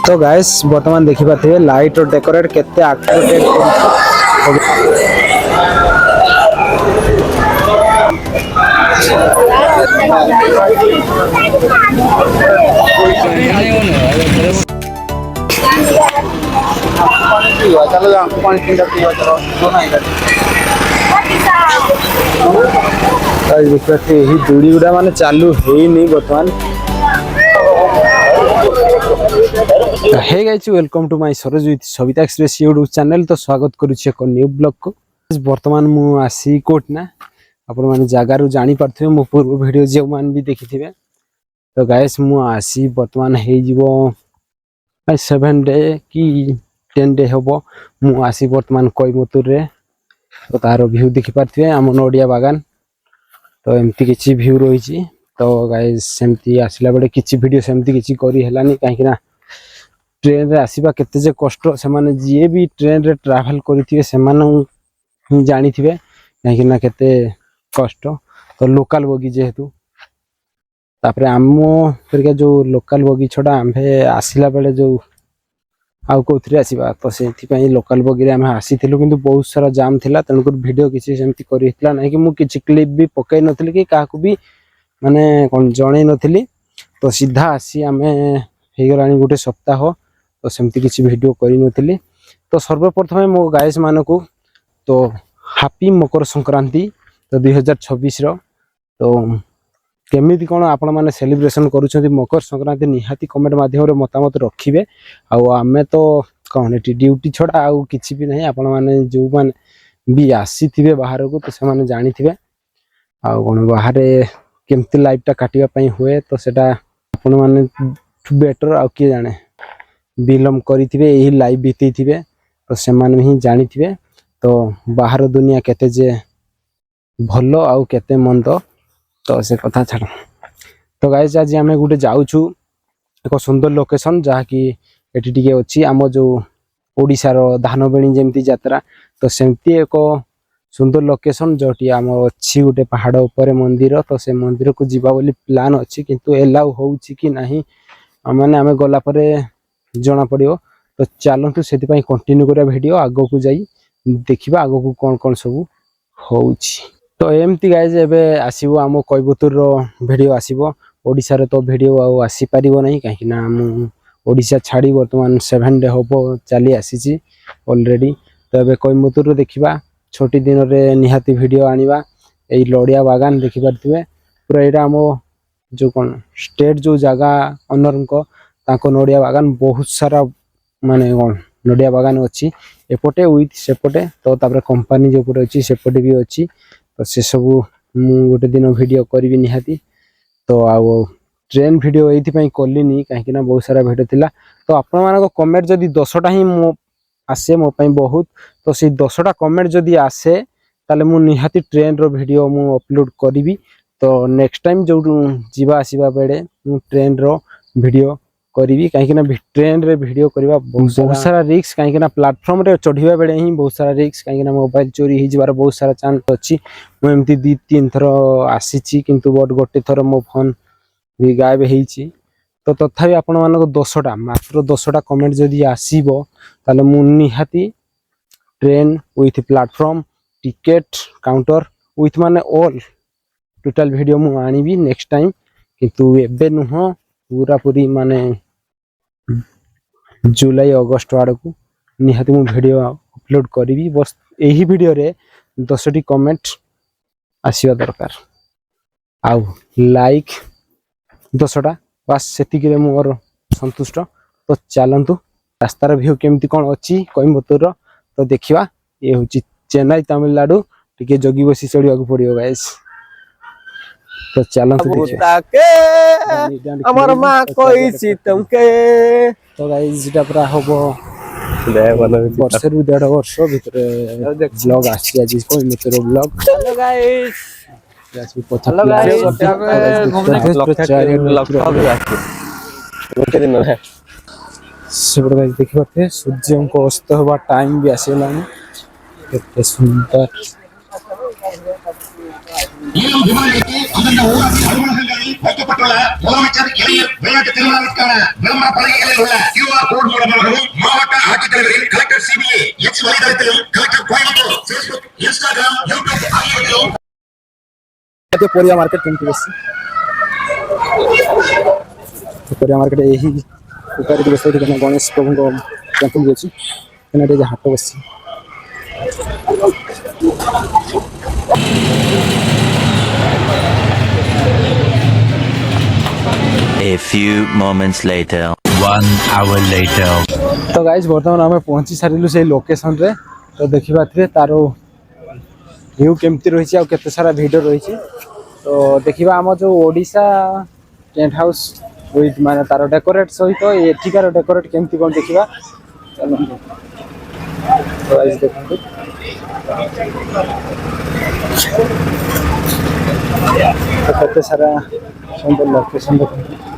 तो गाइस बर्तमान देखि पाथे लाइट और डेकोरेट केते आकर्षक चलो पानी ठंडा पियो चलो देखते ही दूरी गुड़ा माने चालू है नहीं बर्तमान। Hey guys welcome to my Saroj with Savita express YouTube channel. तो स्वागत करुछि एक न्यू ब्लॉग को। वर्तमान मु आसी कोट ना आपण माने जागा रु जानि परथिबे मो पूर्व वीडियो जे मान भी देखिथिबे। तो गाइस मु आसी वर्तमान हे जीवो 7 डे की 10 डे होबो मु आसी वर्तमान कोयमुतुर रे। तो तार व्यू देखि परथिबे हम नोडिया बागान। तो एमती किछि व्यू रही छी। तो गाइस सेमती आसिला बेले किछि वीडियो सेमती किछि करी हेलानी काहे कि ना ट्रेन रे आसीबा केते जे कष्ट से माने जे भी ट्रेन रे ट्रैवल करिथिबे से माने जानिथिबे काहे कि ना केते कष्ट। तो लोकल बगी जेहेतु तापरे आमो तरीका जो लोकल बगी छडा आम्भे आसिला बेले जो आउ कोथरे आसीबा तो सेथि पई लोकल बगी रे हम आसीथिलु किंतु बहुत सारा जाम थिला तनकर वीडियो किछि सेमती करी हितला नै कि मु किछि क्लिप भी पकै नथिल कि काकू भी माने कोन जणै नथिली। तो सीधा आसी आमे हे गरानी गुटे सप्ताह तो सेमती किछि वीडियो करी नथिली। तो सर्वप्रथम मो गाइस मानको तो हैप्पी मकर संक्रांति तो 2026 रो। तो केमिति कोन आपण माने सेलिब्रेशन करूछथि मकर संक्रांति निहाती कमेंट माध्यम रे मतामत रखिबे। आ आमे तो कोन एटी ड्यूटी छडा आ किछि भी नै आपण माने जो मान भी आसीथिबे बाहर को तो से माने जानिथिबे आ कोन बाहर केमती लाइफ टा काटिबा पई हुए तो सेटा आपण माने बेटर आ के जाने बिलम करिथिबे एही लाइफ बीतीथिबे तो से माने ही जानिथिबे। तो बाहर दुनिया केते जे भलो आ केते मंद तो से कथा छाड़। तो गाइस आज हमें गुटे जाउछु एक सुंदर लोकेशन जहा कि एटी टिके अछि आमो जो ओडिसा रो धानबेणी जेमती यात्रा तो सेमती एक सुंदर लोकेशन जोटी आम अच्छी गोटे पहाड़ ऊपर मंदिर। तो से मंदिर को जीवा बोली प्लान अच्छी किंतु एलाउ होउची कि नाही माने आमे गला परे जना पड़ियो। तो चलंतु सेति पई कंटिन्यू करिया वीडियो आगो को जाई देखिबा आगो को कोन कोन सब होउची। तो एमती गाइस एबे आसीबो आमो कोयबुतुर रो वीडियो आसीबो ओडिसा रे तो वीडियो आ आसी परिबो नाही काहे कि ना हम ओडिसा छाड़ी वर्तमान 7 डे होबो चली आसीची ऑलरेडी। तो एबे कोयबुतुर रो देखिबा छोटी दिन रे निहाती वीडियो आनिबा एई लोडिया बागान देखि परथिबे पूरा एटा हमो जो कोन स्टेट जो जगह ओनर को ताको नोडिया बागान बहुत सारा माने कोन नोडिया बागान अछि एपटे विथ सेपटे। तो तापर कंपनी जो पटे अछि सेपटे भी अछि तो से सब मु गोटे दिन वीडियो करबी निहाती। तो आ ट्रेन वीडियो एथि पई कोलिनी काहे कि ना बहुत सारा वीडियो थिला। तो आपण मानको कमेंट जदी 10 टा ही मो आसे मो पई बहुत तो से 10 टा कमेंट जदी आसे ताले मु निहाती ट्रेन रो वीडियो मु अपलोड करबी। तो नेक्स्ट टाइम जो जीवा आसीबा बेडे मु ट्रेन रो वीडियो करबी काहे कि ना ट्रेन रे वीडियो करबा बहुत सारा रिस्क काहे कि ना प्लेटफार्म रे चढ़िबा बेडे ही बहुत सारा रिस्क काहे कि ना मोबाइल चोरी हि जबार बहुत सारा चांस अछि। मु एमती 2-3 थरो आसीची किंतु बट गोटे थरो मो फोन भी गायब हेइची। तो तथापि आपण मानको 10 टा मात्र 10 टा कमेंट जदी आसीबो ताले मु निहाती train with platform ticket counter with माने ऑल टोटल वीडियो मु आनीबी नेक्स्ट टाइम किंतु एबे नुह पूरा पूरी माने जुलाई अगस्त आड़ को निहाती मु वीडियो अपलोड करी। बस एही वीडियो रे 10 टी कमेंट आसीबा दरकार आउ लाइक 10 टा बस सेतिक रे मोर संतुष्ट। तो चलंतु रास्तार व्यू केमती कोन अछि कोयंबटूर तो देखिबा। ये होची चेन्नई तमिलनाडु टिके जोगी बसी चढ़िया को पड़ियो गाइस। तो चलंतु देखिबा हमर मां कहिसी तुमके। तो गाइस जेटा पूरा होबो वर्ष रु 1.5 वर्ष भितरे ब्लॉग आसी आज Coimbatore blog. Hello guys hello guys गोटे दिन है सब गाइस देखि पाते सूर्य को अस्त होबा टाइम भी आसीलानी केते सुंदर வைக்கப்பட்டுள்ள முதலமைச்சர் இளைஞர் விளையாட்டு திருமணத்திற்கான விளம்பர பலகைகளில் உள்ள QR கோடு எக்ஸ் வலைதளத்திலும் collector Coimbatore Facebook Instagram YouTube ஆகியவற்றிலும் परिया मार्केट केमती बस परिया मार्केट यही ऊपर बस गणेश प्रभु टेम्पल भी अच्छी हाट बस A few moments later. 1 hour later. तो गाइज बर्तमान आम पहुँची सारू से लोकेशन रे तो देखा थे तार व्यू केमती रही आते सारा भिड रही तो देखा आम जो ओडिशा टेंट हाउस विथ माने तार डेकोरेट सहित एठिकार डेकोरेट केमती कौन देखा चलते तो गाइज देखते तो सारा सुंदर लोकेशन देखते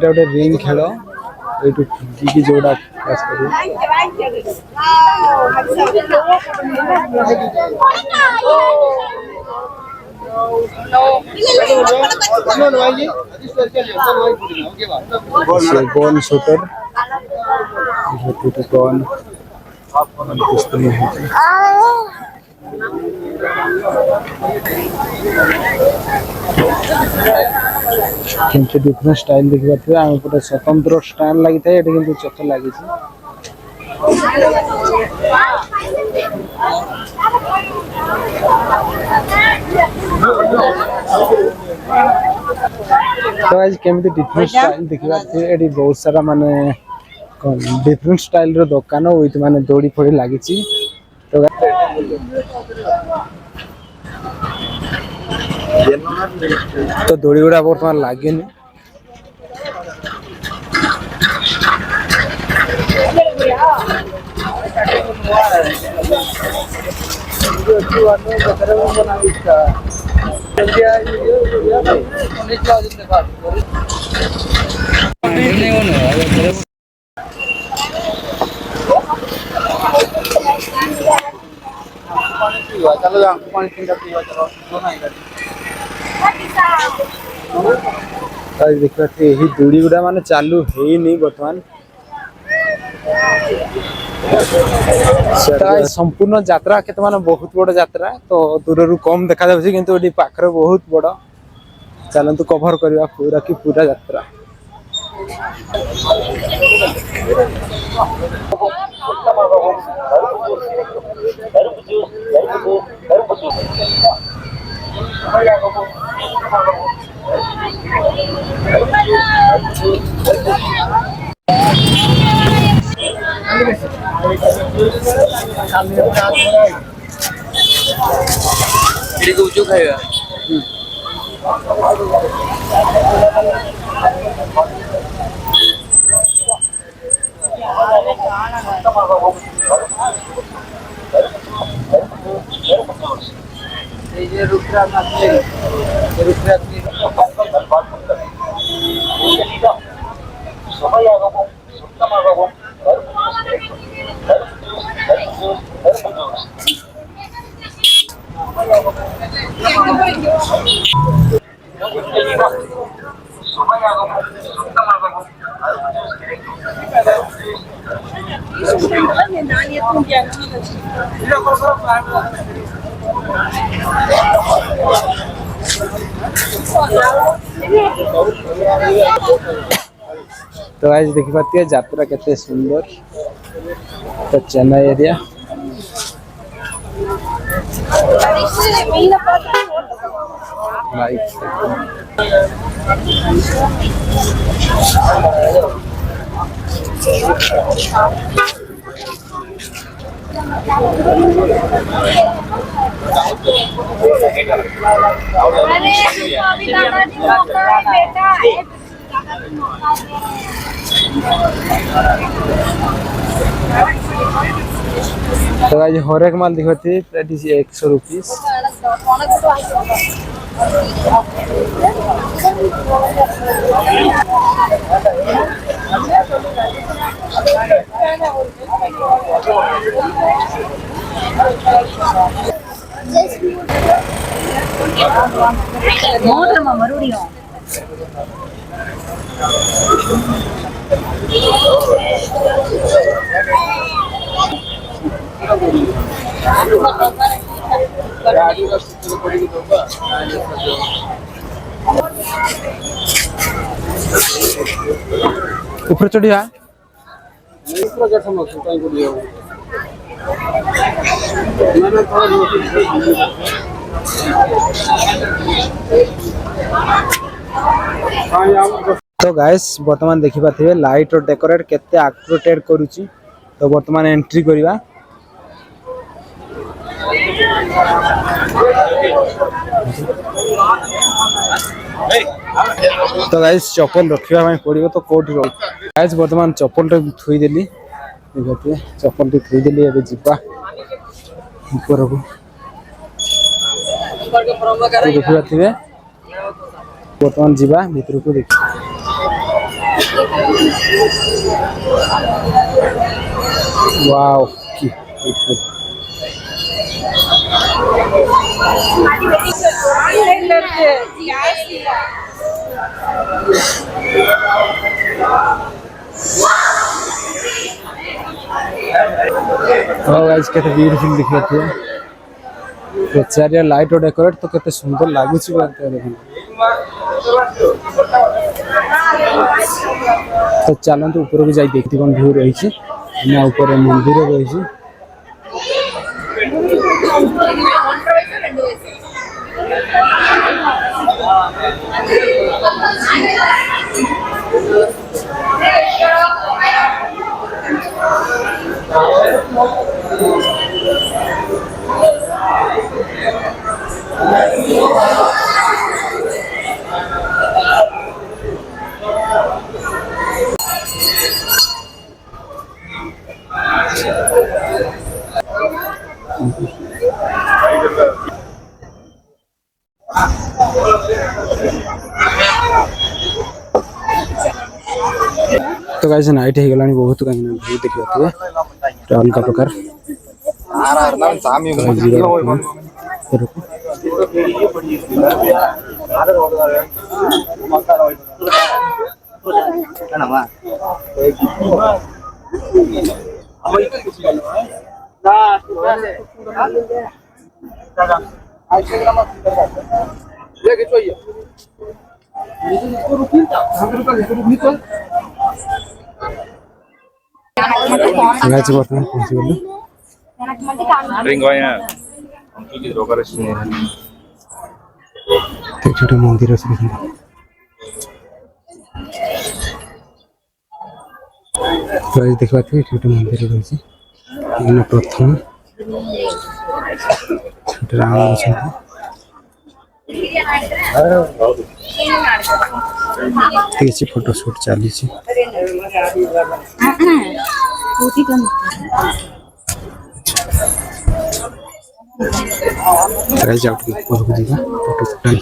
गोटे रिंग खेल ये जोड़ा गोल शूटर गोल डिफरेंट स्टाइल देखा आम गोटे स्वतंत्र स्टैंड लगी था ये चक लगी तो आज केमती डिफरेंट स्टाइल देखा ये बहुत सारा माने डिफरेंट स्टाइल रो दुकान विथ माने दौड़ी फोड़ी लगी तो दौड़ी गुड़ा बर्तमान लगे देखा यही दूरी गुड़ा मान चालू है नहीं बर्तमान संपूर्ण यात्रा के माने बहुत बड़ यात्रा तो दूर कम देखा किंतु पाखरे बहुत बड़ चलतु कभर करवा पूरा की पूरा यात्रा तो आज देखी पाती है यात्रा केते सुंदर तो चेन्नई एरिया अरे अभी दादाजी मौका है बेटा तो आज हर एक माल दिखती दैट इज 100 रुपीस। ऊपर चढ़िया तो गाइस वर्तमान देखि पाथिबे लाइट और डेकोरेट केते एक्रोटेड करूची। तो वर्तमान एंट्री करिवा। तो गाइस चप्पल रखिवा में पड़िबो तो कोठी रो। गाइस वर्तमान चप्पल रे थुई देली देखते चप्पल रे थुई देली एबे जिपा ऊपर को देखि पाथिबे वर्तमान जीवा भीतर को देख। वाओ की गाइस केते ब्यूटीफुल दिख रही है। तो चारिया लाइट और डेकोरेट तो केते सुंदर लागु छी बात देखो। तो चलन तो ऊपर को जाई देखती कोन व्यू रही छी ना ऊपर मंदिर रही छी। तो गाइस नाइट हे गलानी बहुत कहीं ना व्यू देखि पाथिबे तो अलग प्रकार गाइस वर्तमान पहुंच गेलु छोटा मंदिर अछि देखिए। गाइस देखबा थे छोटा मंदिर अछि इन प्रथम छोटा राम अछि तेजी फोटो शूट चाली छी। गाइस जाओ ऊपर को दिखा फोटो टोटल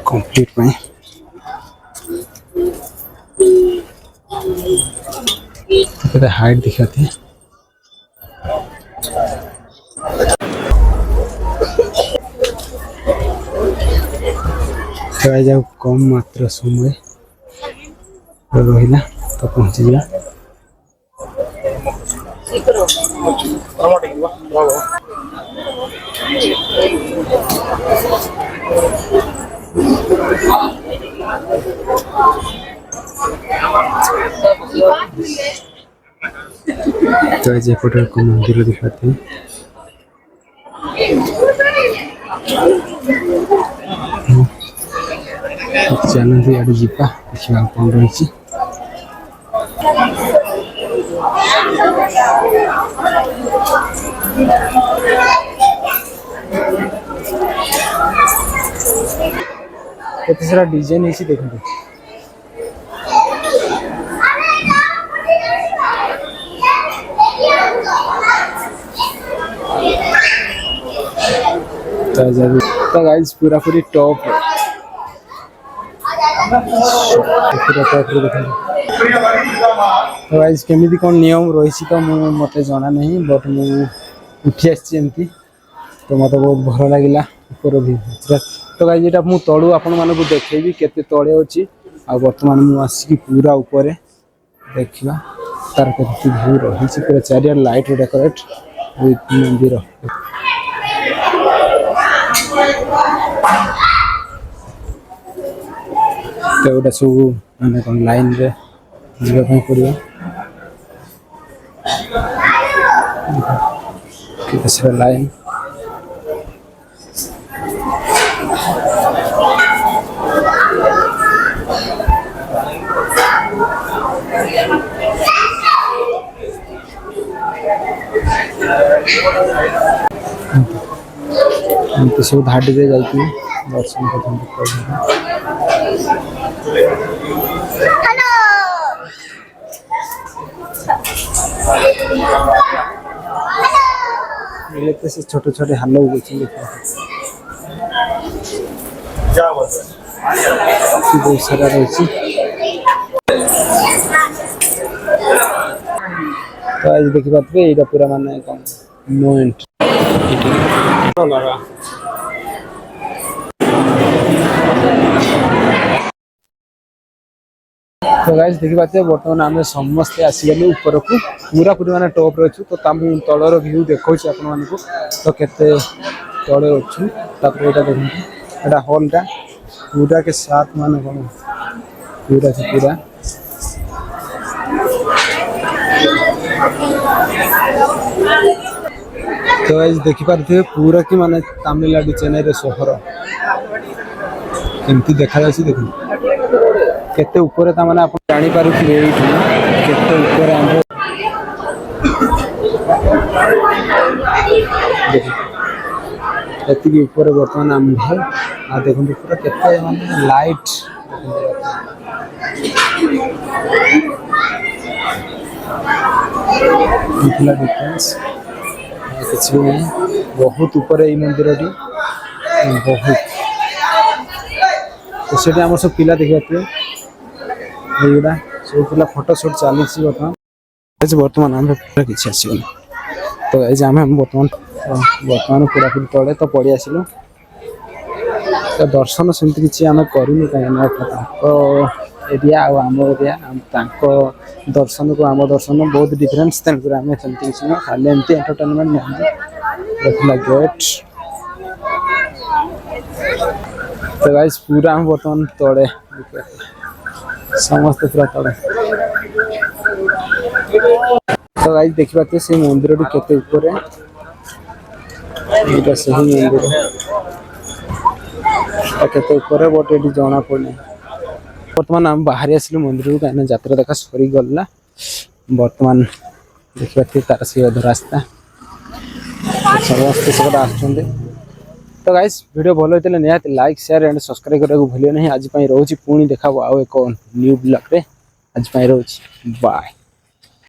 कंप्लीट में तो हाइट दिखाते हैं। जाओ कम मात्र समय रहिला तो पहुंची जा। तो आज फोटो को मंदिर दिखाते हैं। चैनल से आडू जीपा देखा कौन रही। केते सारा डिजाइन है देखो तो गाइस पूरा पूरी टॉप है पूरा टॉप रे देखो तो गाइस केमिति कोन नियम रहिछि तो मते जाना नहीं बट मु उठी आछि एमती तो मते बहुत भल लागिला ऊपर भी तो गाइस एटा मु तळु आपन मानको देखैबी केते तळे अछि आ वर्तमान मु आसी पूरा ऊपर देखिबा तार केते व्यू रहिछि पूरा चारिया लाइट डेकोरेट विथ मंदिर तो गोटे सब मैंने कौन लाइन रे जावाई पड़ो कि लाइन तो सब धाड़ी रे जाती दर्शन कर से छोटे छोटे हालो बहुत सारा रही तो आज देखी पारे ये पूरा माने कौन नो एंट्री तो गाइस देखि पाते बर्तमान आमे समस्त आसीगलु ऊपर को पूरा पूरी माने टॉप रे अछु तो तामु तळर व्यू देखौछि आपन मानको तो केते तळे अछु तापर एटा देखु एटा हॉल टा पूरा के साथ माने कोन पूरा से पूरा तो गाइस देखि पाते पूरा की माने तमिलनाडु चेन्नई रे शहर केमती देखा जाछि देखु केते ऊपर ता माने आपण जानि पारु कि केते ऊपर हम एति के ऊपर वर्तमान हम है आ देखु पूरा केते माने लाइट इतना डिफरेंस कुछ भी नहीं बहुत ऊपर है मंदिर टी बहुत तो सेठी हमर सब पिला देखिए एगुड़ा सब पिला फोटो शूट चली बर्तमान आम किसी आसगल तो आम बर्तमान पूरा पूरी तले तो पड़ी आसलु तो दर्शन सेमती किसी आम करूँ कहीं एरिया आम एरिया दर्शन को आम दर्शन बहुत डिफरेंस तेणुक आम सेमती किसी ना खाली एमती एंटरटेनमेंट नहीं गेट तो गाइस पूरा हम बर्तमान तले समस्त पूरा तले तो गाइस देखि पाते से मंदिर टी केते ऊपर है एटा सही मंदिर केते ऊपर है बट एटी जाना पड़े वर्तमान हम बाहर आसलु मंदिर को कहीं यात्रा देखा सरी गला वर्तमान देखि पाते तार से अध रास्ता समस्त सब आछुंदे तो गाइस वीडियो भल होता निहाती लाइक शेयर एंड सब्सक्राइब करने को भूलियो नहीं आज रोची पुणी देखा आउ एक न्यू ब्लॉग रे आज रोची बाय।